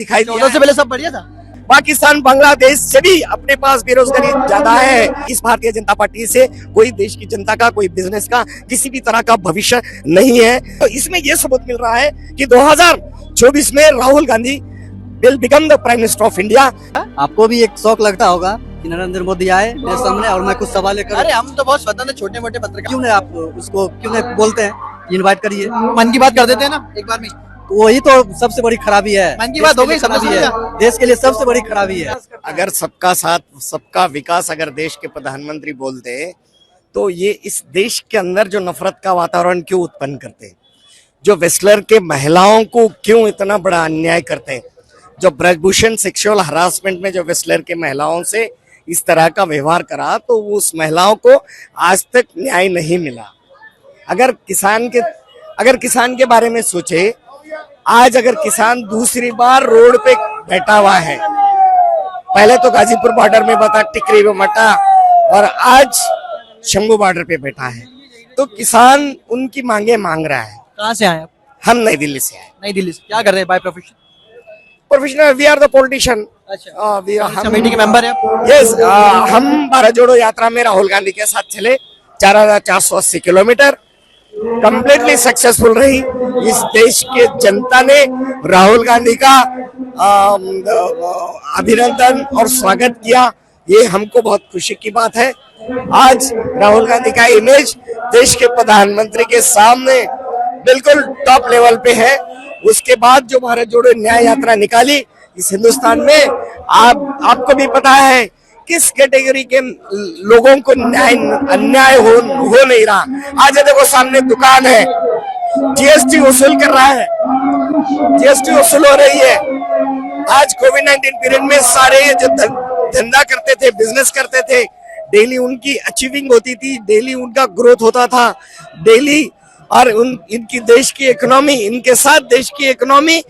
दिखाई दिया से पहले सब बढ़िया था। पाकिस्तान बांग्लादेश से भी अपने पास बेरोजगारी ज्यादा है। इस भारतीय जनता पार्टी से कोई देश की जनता का, कोई बिजनेस का, किसी भी तरह का भविष्य नहीं है। तो इसमें यह सबूत मिल रहा है कि 2024 में Rahul Gandhi will become the prime minister of India. आपको भी एक शौक लगता होगा कि नरेंद्र मोदी आए मेरे सामने और मैं कुछ सवाल करूं। अरे हम तो बहुत स्वतंत्र छोटे मोटे पत्रकार, क्यों नहीं आप उसको क्यों नहीं बोलते हैं, इनवाइट करिए, मन की बात कर देते हैं ना एक बार में। वही तो सबसे बड़ी खराबी है। मन की बात हो गई, खराबी समझ है, लिया। देश के लिए सबसे बड़ी खराबी है। अगर सबका साथ सबका विकास अगर देश के प्रधानमंत्री बोलते तो ये इस देश के अंदर जो नफरत का वातावरण क्यों उत्पन्न करते, जो वेस्लर के महिलाओं को क्यों इतना बड़ा अन्याय करते, जो ब्रजभूषण सेक्सुअल हरासमेंट में जो वेस्लर के महिलाओं से इस तरह का व्यवहार करा, तो उस महिलाओं को आज तक न्याय नहीं मिला। अगर किसान के बारे में सोचे, आज अगर किसान दूसरी बार रोड पे बैठा हुआ है, पहले तो गाजीपुर बॉर्डर में बता, टिकरी में मटा, और आज शंभू बॉर्डर पे बैठा है, तो किसान उनकी मांगे मांग रहा है। कहाँ से आए आप? हम नई दिल्ली से आए। नई दिल्ली से। क्या कर रहे हैं by profession? Professional, we are the politician. अच्छा, कमेटी के मेंबर है आप? यस, हम भारत जोड़ो यात्रा में राहुल गांधी के साथ चले 4480 किलोमीटर, कंप्लीटली सक्सेसफुल रही। इस देश के जनता ने राहुल गांधी का अभिनंदन और स्वागत किया, ये हमको बहुत खुशी की बात है। आज राहुल गांधी का इमेज देश के प्रधानमंत्री के सामने बिल्कुल टॉप लेवल पे है। उसके बाद जो भारत जोड़ो न्याय यात्रा निकाली इस हिंदुस्तान में, आपको भी पता है किस कैटेगरी के लोगों को अन्याय हो नहीं रहा। आज देखो सामने दुकान है, जीएसटी वसूल कर रहा है, जीएसटी वसूल हो रही है। आज कोविड-19 पीरियड में सारे जो धंधा करते थे, बिजनेस करते थे, डेली उनकी अचीविंग होती थी, डेली उनका ग्रोथ होता था, डेली, और इनकी देश की इकोनॉमी, इनके साथ देश की इकोनॉमी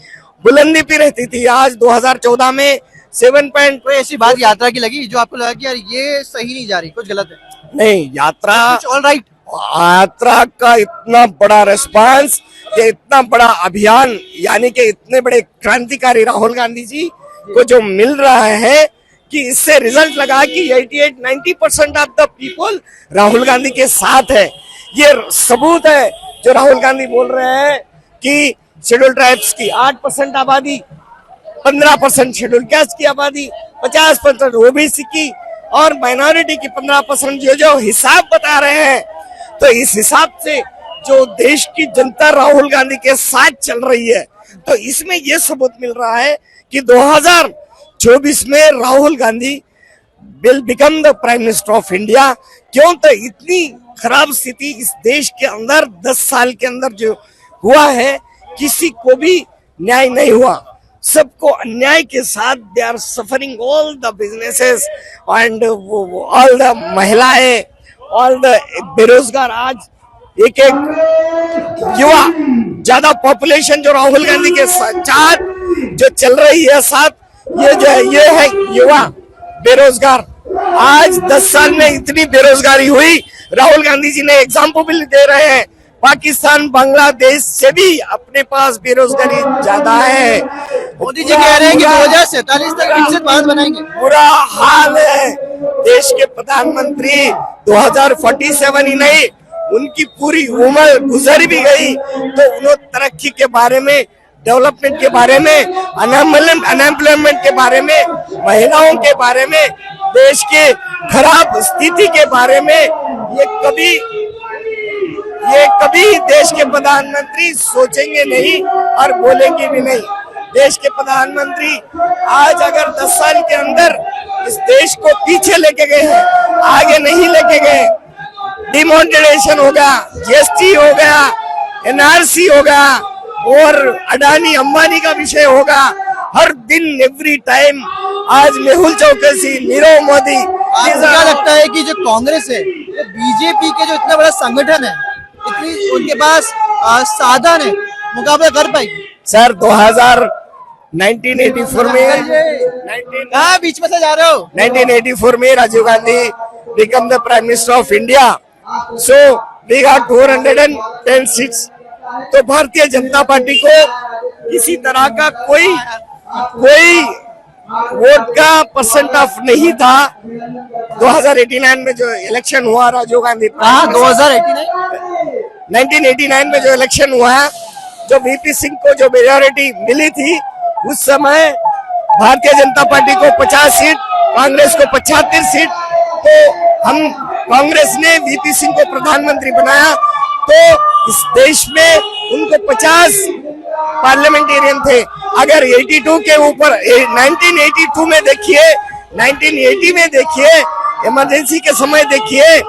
बुलंदी पे रहती थी। आज 2014 में 7 पॉइंट। कोई ऐसी बात यात्रा की लगी जो आपको लगा कि यार ये सही नहीं जा रही, कुछ गलत है? नहीं, यात्रा ऑल राइट। यात्रा का इतना बड़ा रिस्पांस, ये इतना बड़ा अभियान, यानी कि इतने बड़े क्रांतिकारी राहुल गांधी जी को जो मिल रहा है, कि इससे रिजल्ट लगा कि 88-90% of the people Rahul Gandhi के साथ है। ये सबूत है जो राहुल गांधी बोल रहे हैं कि शेड्यूल ट्राइब्स की 8% आबादी, 15% शेड्यूल कास्ट की आबादी, 50% ओबीसी की, और माइनॉरिटी की 15%, जो हिसाब बता रहे हैं, तो इस हिसाब से जो देश की जनता राहुल गांधी के साथ चल रही है, तो इसमें यह सबूत मिल रहा है कि 2024 में Rahul Gandhi will become the prime minister of India. क्यों? तो इतनी खराब स्थिति इस देश के अंदर 10 साल के अंदर जो हुआ है, किसी को भी न्याय नहीं हुआ, सबको अन्याय के साथ they are suffering, all the businesses and all the महिलाएं, ऑल द बेरोजगार। आज एक युवा ज्यादा पॉपुलेशन जो राहुल गांधी के साथ जो चल रही है साथ, ये है युवा बेरोजगार। आज 10 साल में इतनी बेरोजगारी हुई, राहुल गांधी जी ने एग्जाम्पल भी दे रहे हैं, पाकिस्तान बांग्लादेश से भी अपने पास बेरोजगारी ज्यादा है। मोदी जी कह रहे हैं कि 2047 तक विकसित भारत बनाएंगे। बुरा हाल है देश के प्रधानमंत्री, 2047 ही नहीं, उनकी पूरी उम्र गुजर भी गई, तो उन्होंने तरक्की के बारे में, डेवलपमेंट के बारे में, अनएम्प्लॉयमेंट के बारे में, महिलाओं के बारे में, देश के खराब स्थिति के बारे में ये कभी देश के प्रधानमंत्री सोचेंगे नहीं और बोलेंगे भी नहीं। देश के प्रधानमंत्री आज अगर 10 साल के अंदर इस देश को पीछे लेके गए हैं, आगे नहीं लेके गए, डिमोनेटाइजेशन हो गया, जीएसटी हो गया, एनआरसी हो गया, और अडानी अंबानी का विषय होगा, हर दिन एवरी टाइम। आज मेहुल चौकसी, नीरव मोदी। क्या लगता है कि जो कांग्रेस है, बीजेपी के जो इतना बड़ा संगठन है, इतनी उनके पास साधन है, मुकाबला कर पाएगी? सर 1984 में बीच में से जा रहे हो? 1984 में Rajiv Gandhi became the prime minister of India, so we got 410 seats. तो भारतीय जनता पार्टी को किसी तरह का कोई कोई वोट का परसेंट ऑफ नहीं था। 2089 में जो इलेक्शन हुआ राजीव गांधी हाँ 2089 1989 में जो इलेक्शन हुआ है, जो वीपी सिंह को जो मेजोरिटी मिली थी, उस समय भारतीय जनता पार्टी को 50 सीट, कांग्रेस को 75 सीट। तो हम कांग्रेस ने वीपी सिंह को प्रधानमंत्री बनाया, तो इस देश में उनको 50 पार्लियामेंटेरियन थे। अगर 82 के ऊपर 1982 में देखिए, 1980 में देखिए, इमरजेंसी के समय देखिए,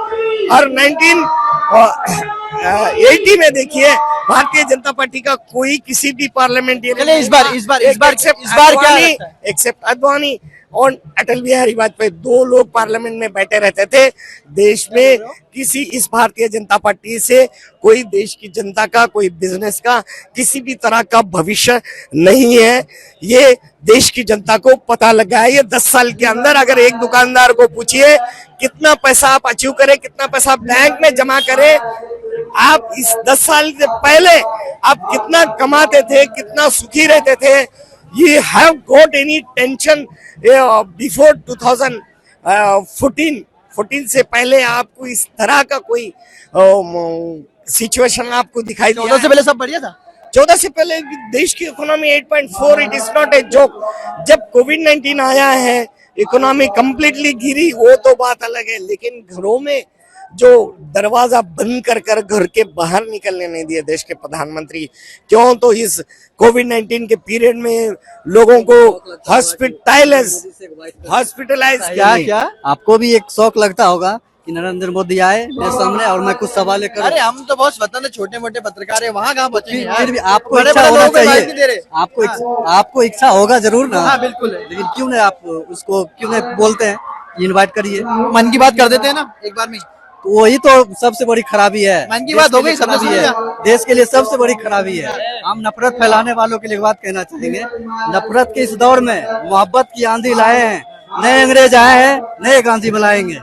और 1980 में देखिए, भारतीय जनता पार्टी का कोई किसी भी पार्लियामेंटेरियन, चलिए इस बार क्या लगता है? एक्सेप्ट अद्वानी और अटल बिहारी वाजपेयी, दो लोग पार्लियामेंट में बैठे रहते थे। देश में किसी इस भारतीय जनता पार्टी से कोई देश की जनता का, कोई बिजनेस का, किसी भी तरह का भविष्य नहीं है। ये देश की जनता को पता लगा है। ये 10 साल के अंदर अगर एक दुकानदार को पूछिए कितना पैसा आप अचीव करें, कितना पैसा बैंक में जमा करें, आप इस 10 साल से पहले आप कितना कमाते थे, कितना सुखी रहते थे, you have got any tension before 2014 से पहले आपको इस तरह का कोई सिचुएशन आपको दिखाई दिया? 14 से पहले सब बढ़िया था। 14 से पहले देश की economy 8.4, it is not a joke. जब कोविड-19 आया है, इकोनॉमी कंप्लीटली गिरी, वो तो बात अलग है, लेकिन घरों में जो दरवाजा बंद कर कर घर के बाहर निकलने नहीं दिए देश के प्रधानमंत्री। क्यों? तो इस कोविड-19 के पीरियड में लोगों को हॉस्पिटलाइज क्या आपको भी एक शौक लगता होगा कि नरेंद्र मोदी आए मेरे सामने और मैं कुछ सवाल करूं। अरे हम तो बहुत वतन छोटे मोटे पत्रकार है, वहाँ कहाँ बचेंगे यार? फिर भी आपको बड़े इच्छा बड़े होना लोगों को माइक चाहिए। नहीं दे रहे। आपको इच्छा होगा जरूर ना। हाँ बिल्कुल है। लेकिन क्यों नहीं आप उसको क्यों नहीं बोलते हैं, इनवाइट करिए। मन की बात कर देते हैं ना एक बार में। तो वही तो सबसे बड़ी खराबी है। मन की बात हो गई, सबने खराबी सुन है, लिया। देश के लिए सबसे बड़ी खराबी है। हम नफरत फैलाने वालों के लिए बात कहना चाहेंगे, नफरत के इस दौर में मोहब्बत की आंधी लाए हैं, नए अंग्रेज आए हैं, नए गांधी बुलाएंगे।